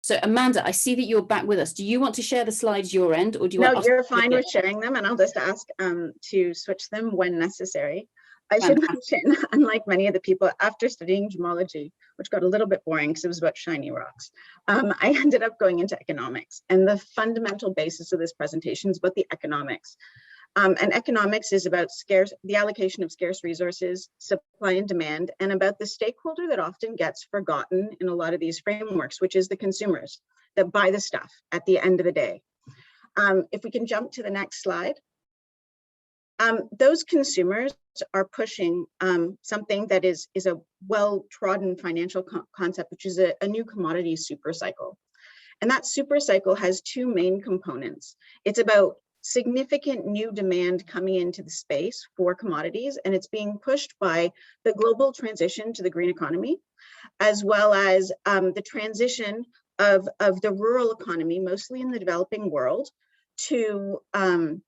So Amanda, I see that you're back with us. Do you want to share the slides your end, or do you want? No, you're fine with sharing them, and I'll just ask to switch them when necessary. I should mention, unlike many of the people, after studying gemology, which got a little bit boring because it was about shiny rocks, I ended up going into economics. And the fundamental basis of this presentation is about the economics. And economics is about the allocation of scarce resources, supply and demand, and about the stakeholder that often gets forgotten in a lot of these frameworks, which is the consumers that buy the stuff at the end of the day. If we can jump to the next slide. Those consumers are pushing something that is a well-trodden financial concept, which is a new commodity super cycle. And that super cycle has two main components. It's about significant new demand coming into the space for commodities, and it's being pushed by the global transition to the green economy, as well as the transition of the rural economy, mostly in the developing world, to urban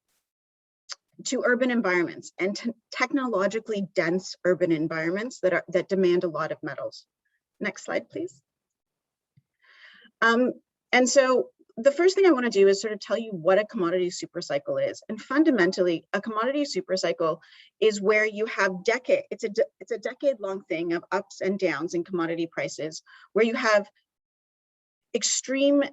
environments and technologically dense urban environments that demand a lot of metals. Next slide, please. And so the first thing I want to do is sort of tell you what a commodity super cycle is. And fundamentally, a commodity super cycle is where you have it's a decade-long thing of ups and downs in commodity prices, where you have extreme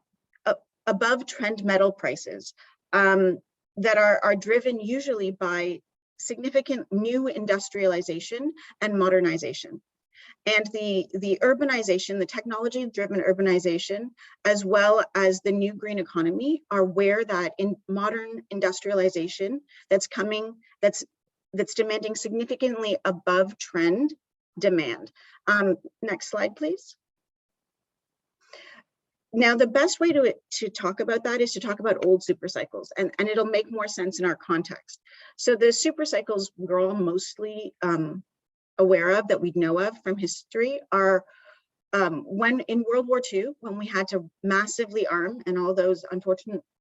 above trend metal prices that are driven usually by significant new industrialization and modernization. And the urbanization, the technology-driven urbanization, as well as the new green economy, are where that in modern industrialization that's demanding significantly above trend demand. Next slide, please. Now, the best way to talk about that is to talk about old super cycles, and it'll make more sense in our context. So the super cycles we're all mostly aware of, that we know of from history, are when in World War II, when we had to massively arm, and all those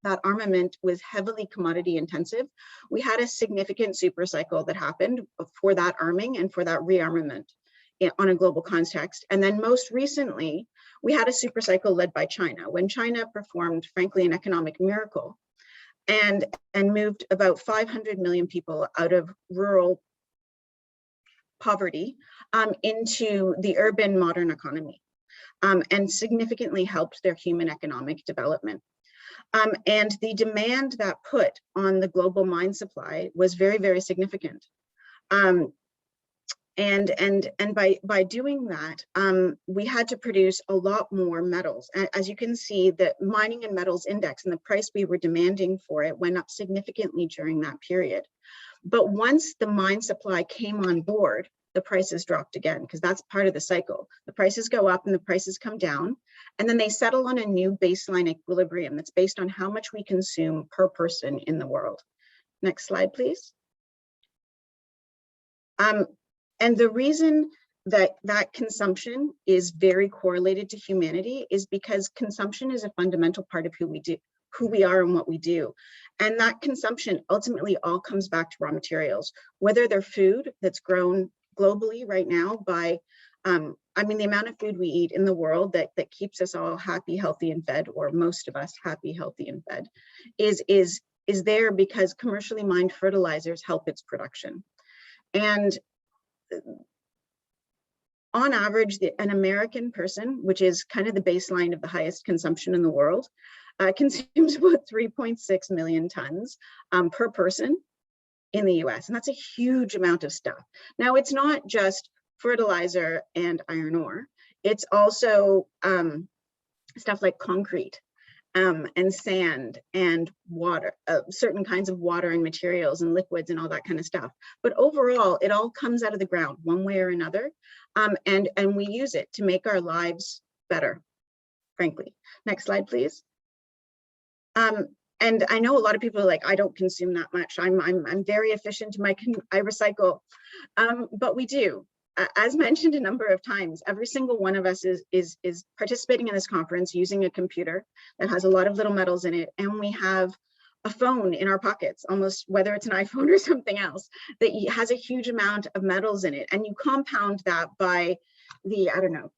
that armament was heavily commodity intensive, we had a significant super cycle that happened for that arming and for that rearmament on a global context. And then most recently, we had a super cycle led by China, when China performed, frankly, an economic miracle and moved about 500 million people out of rural poverty into the urban modern economy, and significantly helped their human economic development. And the demand that put on the global mine supply was very, very significant. And by doing that, we had to produce a lot more metals. As you can see, the mining and metals index and the price we were demanding for it went up significantly during that period. But once the mine supply came on board, the prices dropped again, because that's part of the cycle. The prices go up and the prices come down, and then they settle on a new baseline equilibrium that's based on how much we consume per person in the world. Next slide, please. And the reason that consumption is very correlated to humanity is because consumption is a fundamental part of who we are and what we do. And that consumption ultimately all comes back to raw materials, whether they're food that's grown globally right now by, I mean, the amount of food we eat in the world that keeps us all happy, healthy, and fed, or most of us happy, healthy, and fed, is there because commercially mined fertilizers help its production. And on average, an American person, which is kind of the baseline of the highest consumption in the world, consumes about 3.6 million tons per person in the US. And that's a huge amount of stuff. Now, it's not just fertilizer and iron ore. It's also stuff like concrete and sand and water, certain kinds of water and materials and liquids and all that kind of stuff. But overall, it all comes out of the ground one way or another. And we use it to make our lives better, frankly. Next slide, please. And I know a lot of people are like, I don't consume that much. I'm very efficient. I recycle, but we do. As mentioned a number of times, every single one of us is participating in this conference using a computer that has a lot of little metals in it, and we have a phone in our pockets, almost, whether it's an iPhone or something else, that has a huge amount of metals in it. And you compound that by the, I don't know,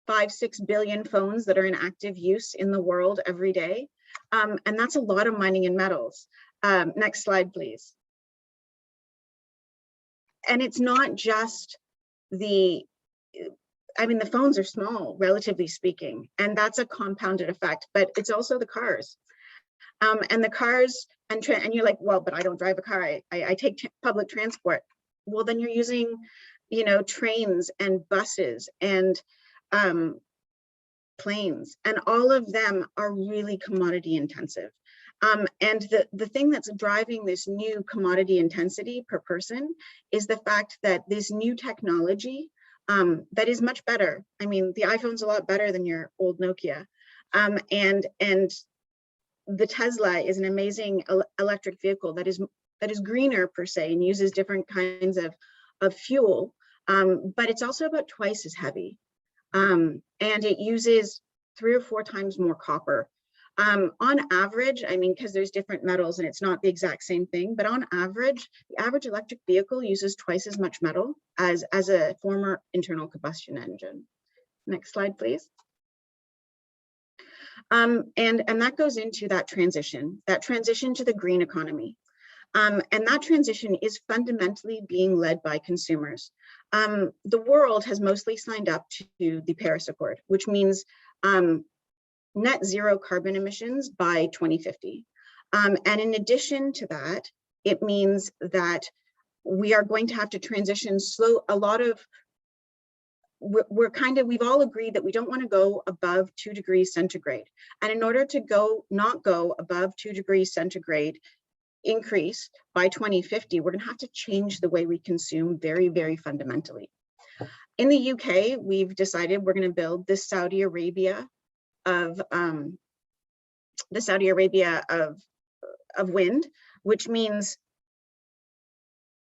5-6 billion phones that are in active use in the world every day. And that's a lot of mining in metals. Next slide, please. And it's not just the phones are small, relatively speaking, and that's a compounded effect, but it's also the cars. And the cars, and you're like, well, but I don't drive a car, I take public transport. Well, then you're using, trains and buses and planes, and all of them are really commodity intensive. And the thing that's driving this new commodity intensity per person is the fact that this new technology that is much better. I mean, the iPhone's a lot better than your old Nokia. And the Tesla is an amazing electric vehicle that is greener per se and uses different kinds of fuel, but it's also about twice as heavy. And it uses 3 or 4 times more copper. On average, because there's different metals and it's not the exact same thing, but on average, the average electric vehicle uses twice as much metal as a former internal combustion engine. Next slide, please. And that goes into that transition to the green economy. And that transition is fundamentally being led by consumers. The world has mostly signed up to the Paris Accord, which means net zero carbon emissions by 2050. And in addition to that, it means that we are going to have to transition we've all agreed that we don't want to go above 2 degrees centigrade. And in order to not go above 2 degrees centigrade increase by 2050, we're going to have to change the way we consume very, very fundamentally. In the UK, we've decided we're going to build the Saudi Arabia of wind, which means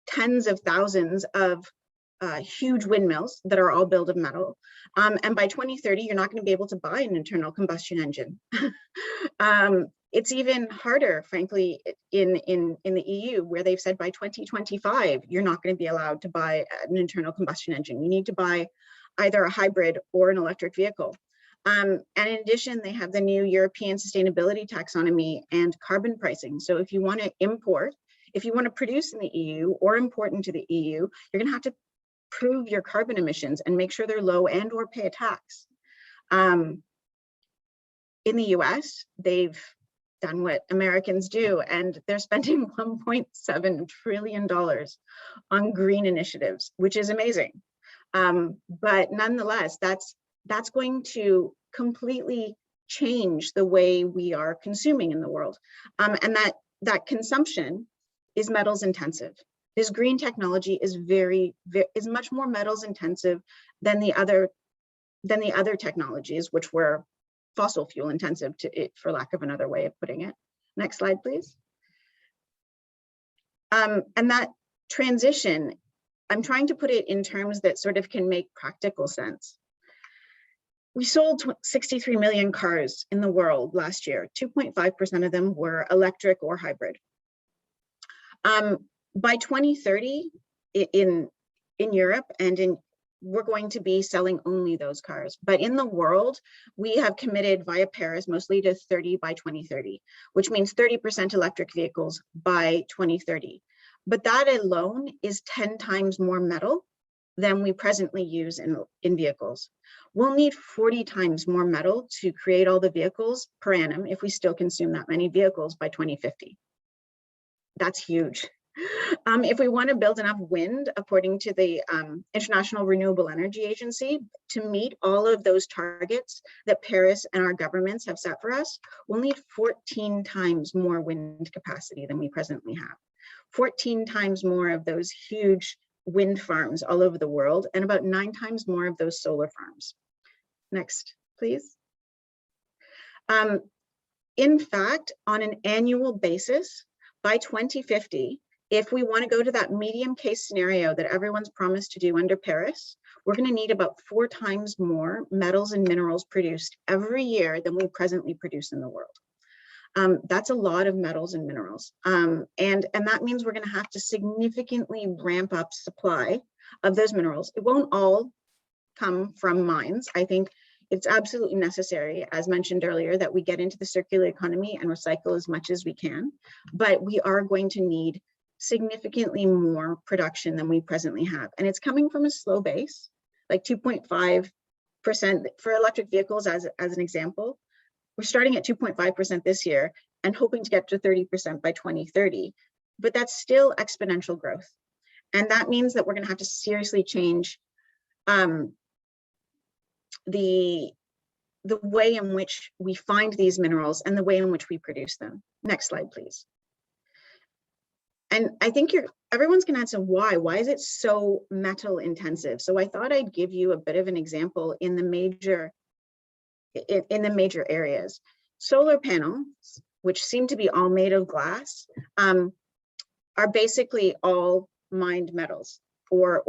tens of thousands of huge windmills that are all built of metal. And by 2030, you're not going to be able to buy an internal combustion engine. It's even harder, frankly, in the EU, where they've said by 2025, you're not going to be allowed to buy an internal combustion engine. You need to buy either a hybrid or an electric vehicle. And in addition, they have the new European sustainability taxonomy and carbon pricing. So if you want to produce in the EU or import into the EU, you're going to have to prove your carbon emissions and make sure they're low and or pay a tax. In the US, they've done what Americans do, and they're spending $1.7 trillion on green initiatives, which is amazing. But nonetheless, that's going to completely change the way we are consuming in the world. And that consumption is metals intensive. This green technology is is much more metals intensive than the other technologies, which were fossil fuel intensive, for lack of another way of putting it. Next slide, please. And that transition, I'm trying to put it in terms that sort of can make practical sense. We sold 63 million cars in the world last year. 2.5% of them were electric or hybrid. By 2030, in Europe and we're going to be selling only those cars. But in the world, we have committed via Paris mostly to 30 by 2030, which means 30% electric vehicles by 2030. But that alone is 10 times more metal than we presently use in vehicles. We'll need 40 times more metal to create all the vehicles per annum if we still consume that many vehicles by 2050. That's huge. If we want to build enough wind, according to the International Renewable Energy Agency, to meet all of those targets that Paris and our governments have set for us, we'll need 14 times more wind capacity than we presently have. 14 times more of those huge wind farms all over the world, and about 9 times more of those solar farms. Next, please. In fact, on an annual basis, by 2050, if we want to go to that medium case scenario that everyone's promised to do under Paris, we're going to need about 4 times more metals and minerals produced every year than we presently produce in the world. That's a lot of metals and minerals. And that means we're going to have to significantly ramp up supply of those minerals. It won't all come from mines. I think It's absolutely necessary, as mentioned earlier, that we get into the circular economy and recycle as much as we can, but we are going to need significantly more production than we presently have. And it's coming from a slow base, like 2.5% for electric vehicles as an example. We're starting at 2.5% this year and hoping to get to 30% by 2030, but that's still exponential growth. And that means that we're going to have to seriously change the way in which we find these minerals and the way in which we produce them. Next slide, please. And I think everyone's gonna answer why. Why is it so metal intensive? So I thought I'd give you a bit of an example in the major areas. Solar panels, which seem to be all made of glass, are basically all mined metals or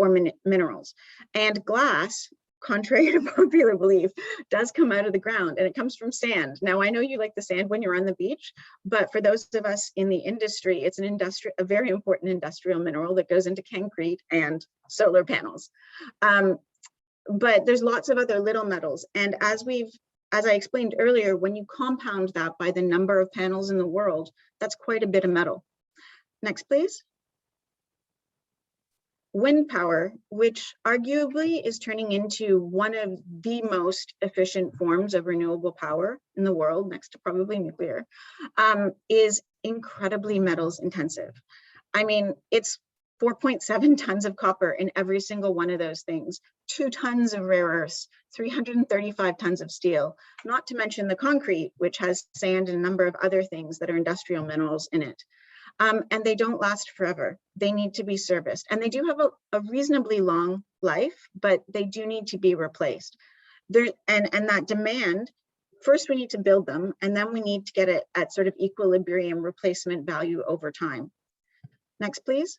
minerals. And glass, contrary to popular belief, does come out of the ground, and it comes from sand. Now, I know you like the sand when you're on the beach, but for those of us in the industry, it's a very important industrial mineral that goes into concrete and solar panels. But there's lots of other little metals. And as I explained earlier, when you compound that by the number of panels in the world, that's quite a bit of metal. Next, please. Wind power, which arguably is turning into one of the most efficient forms of renewable power in the world, next to probably nuclear, is incredibly metals intensive. I mean, it's 4.7 tons of copper in every single one of those things, 2 tons of rare earths, 335 tons of steel, not to mention the concrete, which has sand and a number of other things that are industrial minerals in it. And they don't last forever. They need to be serviced. And they do have a reasonably long life, but they do need to be replaced. And that demand, first we need to build them, and then we need to get it at sort of equilibrium replacement value over time. Next, please.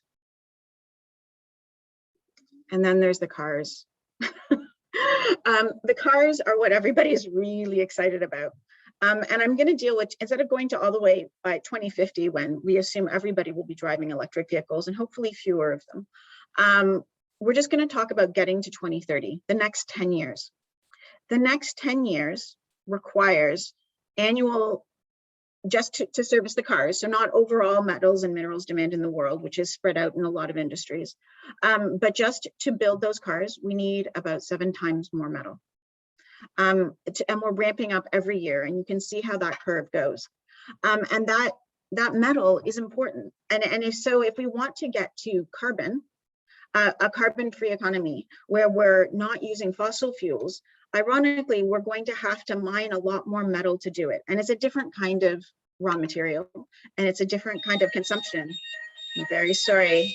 And then there's the cars. The cars are what everybody's really excited about. And I'm going to deal with, instead of going to all the way by 2050, when we assume everybody will be driving electric vehicles and hopefully fewer of them, we're just going to talk about getting to 2030, the next 10 years. The next 10 years requires annual, just to service the cars, so not overall metals and minerals demand in the world, which is spread out in a lot of industries, but just to build those cars, we need about 7 times more metal. And we're ramping up every year, and you can see how that curve goes. And that metal is important. And if we want to get to carbon, a carbon-free economy where we're not using fossil fuels, ironically, we're going to have to mine a lot more metal to do it. And it's a different kind of raw material, and it's a different kind of consumption. I'm very sorry.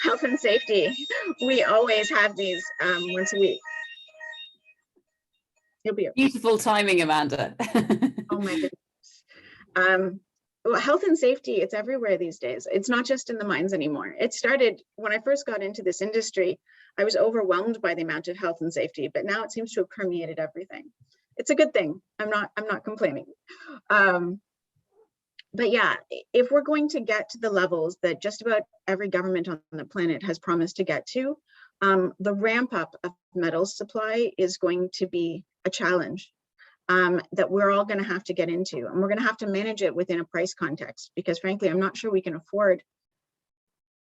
Health and safety. We always have these once a week. You'll be beautiful timing, Amanda. Oh my goodness. Well, health and safety, it's everywhere these days. It's not just in the mines anymore. It started when I first got into this industry. I was overwhelmed by the amount of health and safety, but now it seems to have permeated everything. It's a good thing. I'm not complaining. But yeah, if we're going to get to the levels that just about every government on the planet has promised to get to, the ramp up of metals supply is going to be a challenge that we're all going to have to get into, and we're going to have to manage it within a price context, because frankly, I'm not sure we can afford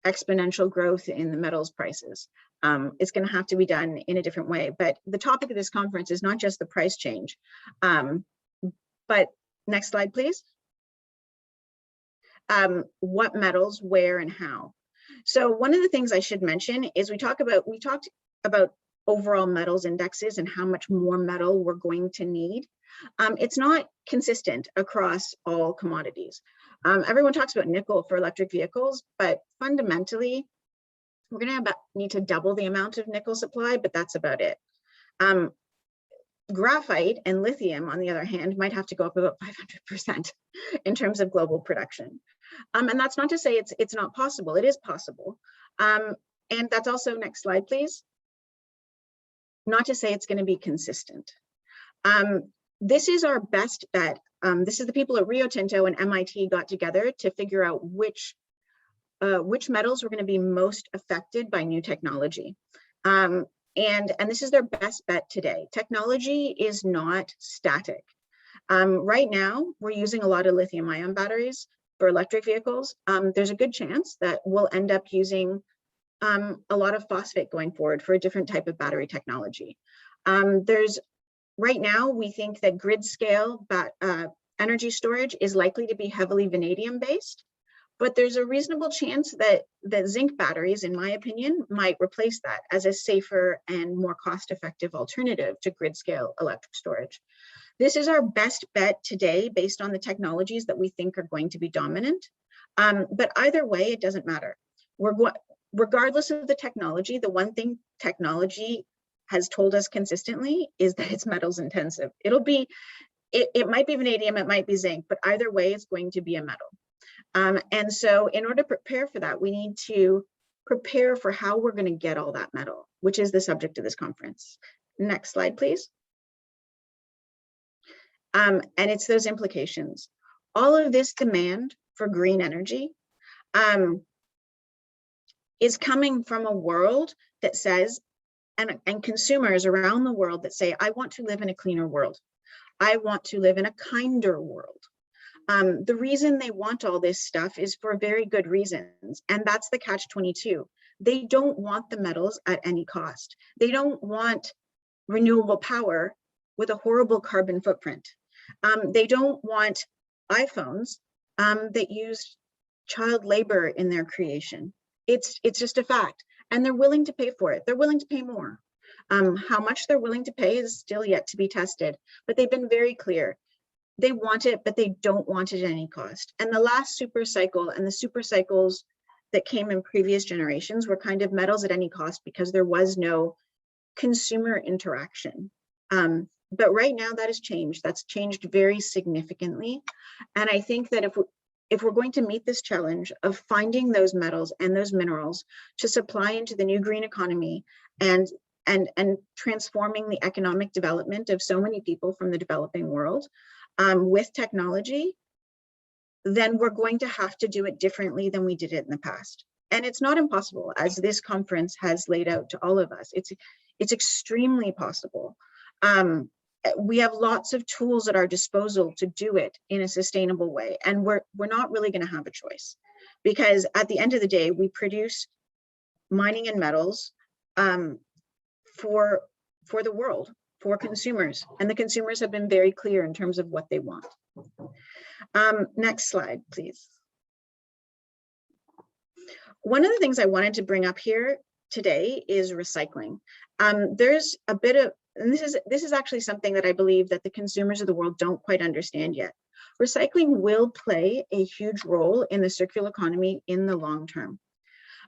exponential growth in the metals prices. It's going to have to be done in a different way. But the topic of this conference is not just the price change, but next slide, please. What metals, where, and how. So one of the things I should mention is we talked about overall metals indexes and how much more metal we're going to need. It's not consistent across all commodities. Everyone talks about nickel for electric vehicles, but fundamentally, we're going to need to double the amount of nickel supply, but that's about it. Graphite and lithium, on the other hand, might have to go up about 500% in terms of global production. And that's not to say it's not possible. It is possible. And that's also, next slide, please. Not to say it's going to be consistent. This is our best bet. This is the people at Rio Tinto and MIT got together to figure out which metals were going to be most affected by new technology. And this is their best bet today. Technology is not static. Right now, we're using a lot of lithium-ion batteries for electric vehicles. There's a good chance that we'll end up using a lot of phosphate going forward for a different type of battery technology. Right now, we think that grid scale energy storage is likely to be heavily vanadium based, but there's a reasonable chance that zinc batteries, in my opinion, might replace that as a safer and more cost-effective alternative to grid scale electric storage. This is our best bet today based on the technologies that we think are going to be dominant. But either way, it doesn't matter. Regardless of the technology, the one thing technology has told us consistently is that it's metals intensive. It might be vanadium, it might be zinc, but either way, it's going to be a metal. And so in order to prepare for that, we need to prepare for how we're going to get all that metal, which is the subject of this conference. Next slide, please. And it's those implications. All of this demand for green energy is coming from a world that says, and consumers around the world that say, I want to live in a cleaner world. I want to live in a kinder world. The reason they want all this stuff is for very good reasons, and that's the catch-22. They don't want the metals at any cost. They don't want renewable power with a horrible carbon footprint. They don't want iPhones that use child labor in their creation. It's just a fact, and they're willing to pay for it. They're willing to pay more. How much they're willing to pay is still yet to be tested, but they've been very clear. They want it, but they don't want it at any cost. And the last super cycle and the super cycles that came in previous generations were kind of metals at any cost because there was no consumer interaction. But right now that has changed. That's changed very significantly. And I think that if we're going to meet this challenge of finding those metals and those minerals to supply into the new green economy and transforming the economic development of so many people from the developing world with technology, then we're going to have to do it differently than we did it in the past. And it's not impossible, as this conference has laid out to all of us. It's extremely possible. We have lots of tools at our disposal to do it in a sustainable way. And we're not really going to have a choice, because at the end of the day, we produce mining and metals for the world, for consumers. And the consumers have been very clear in terms of what they want. Next slide, please. One of the things I wanted to bring up here today is recycling. There's a bit of, and this is actually something that I believe that the consumers of the world don't quite understand yet. Recycling will play a huge role in the circular economy in the long term.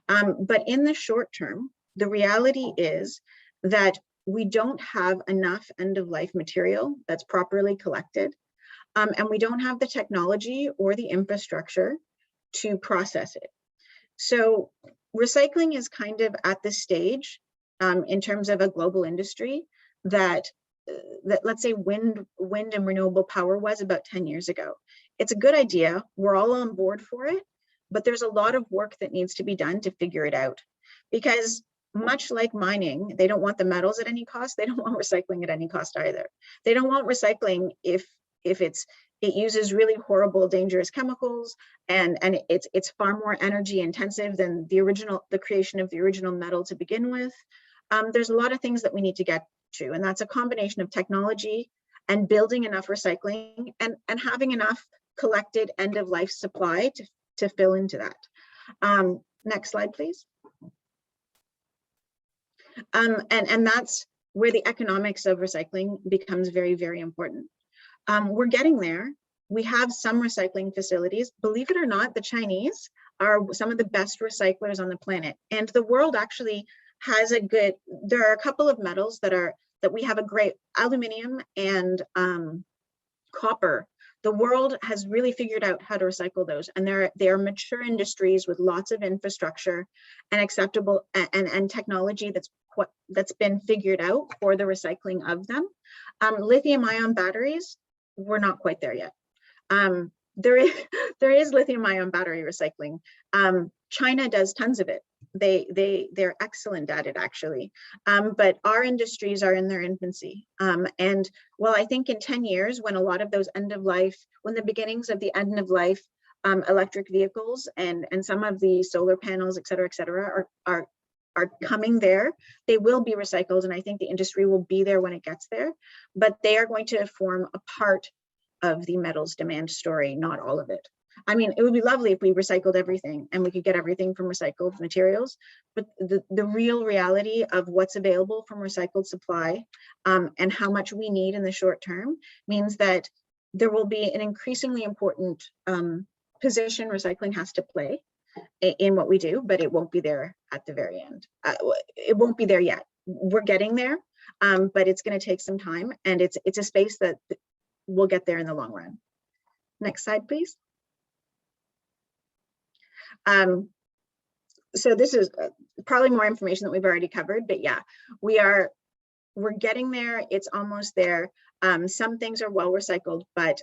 But in the short term, the reality is that we don't have enough end-of-life material that's properly collected, and we don't have the technology or the infrastructure to process it. So recycling is kind of at this stage in terms of a global industry that let's say wind and renewable power was about 10 years ago. It's a good idea. We're all on board for it, but there's a lot of work that needs to be done to figure it out, because much like mining, they don't want the metals at any cost. They don't want recycling at any cost either. They don't want recycling if it uses really horrible, dangerous chemicals, and it's far more energy intensive than the creation of the original metal to begin with. There's a lot of things that we need to get to, and that's a combination of technology and building enough recycling and having enough collected end-of-life supply to fill into that. Next slide, please. And that's where the economics of recycling becomes very, very important. We're getting there. We have some recycling facilities. Believe it or not, the Chinese are some of the best recyclers on the planet. And the world actually has there are a couple of metals that we have a great, aluminum and copper. The world has really figured out how to recycle those, and they are mature industries with lots of infrastructure and acceptable and technology that's been figured out for the recycling of them. Lithium-ion batteries, we're not quite there yet. There is lithium-ion battery recycling. China does tons of it. they're excellent at it, actually. But our industries are in their infancy. And well, I think in 10 years, when a lot of those end of life, when the beginnings of the end of life electric vehicles and some of the solar panels, et cetera, are coming there, they will be recycled. And I think the industry will be there when it gets there, but they are going to form a part of the metals demand story, not all of it. I mean, it would be lovely if we recycled everything and we could get everything from recycled materials, but the real reality of what's available from recycled supply and how much we need in the short term means that there will be an increasingly important position recycling has to play in what we do, but it won't be there at the very end. It won't be there yet. We're getting there, but it's going to take some time, and it's a space that we'll get there in the long run. Next slide, please. So this is probably more information that we've already covered, but yeah, we're getting there. It's almost there. Some things are well recycled, but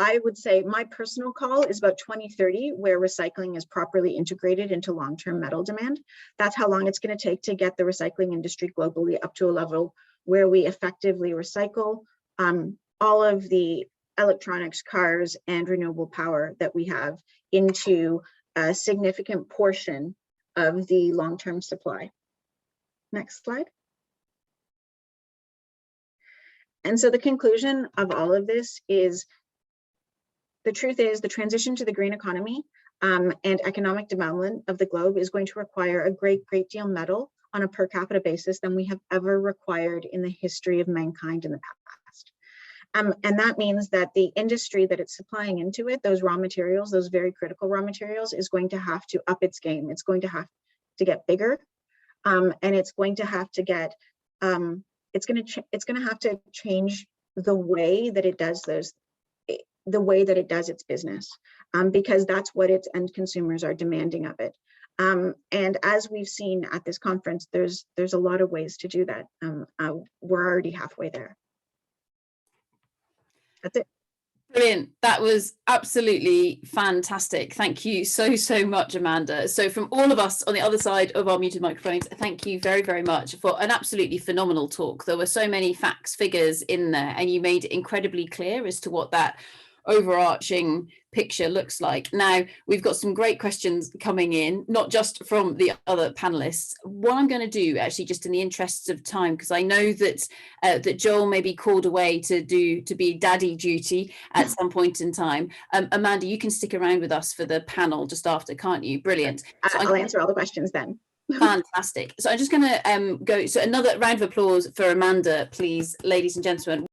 I would say my personal call is about 2030, where recycling is properly integrated into long-term metal demand. That's how long it's going to take to get the recycling industry globally up to a level where we effectively recycle all of the electronics, cars, and renewable power that we have into a significant portion of the long-term supply. Next slide. And so the conclusion of all of this is, the truth is the transition to the green economy and economic development of the globe is going to require a great deal metal on a per capita basis than we have ever required in the history of mankind in the past. And that means that the industry that it's supplying into it, those raw materials, those very critical raw materials, is going to have to up its game. It's going to have to get bigger, and it's going to have to get, it's going to have to change the way that it does its business, because that's what its end consumers are demanding of it. And as we've seen at this conference, there's a lot of ways to do that. We're already halfway there. That's it. Brilliant. That was absolutely fantastic. Thank you so much, Amanda. So from all of us on the other side of our muted microphones, thank you very much for an absolutely phenomenal talk. There were so many facts, figures in there, and you made it incredibly clear as to what that overarching picture looks like. Now, we've got some great questions coming in, not just from the other panelists. What I'm going to do, actually, just in the interests of time, because I know that that Joel may be called away to be daddy duty at some point in time. Amanda, you can stick around with us for the panel just after, can't you? Brilliant. So I'll answer all the questions then. Fantastic. So I'm just going to go. So another round of applause for Amanda, please, ladies and gentlemen.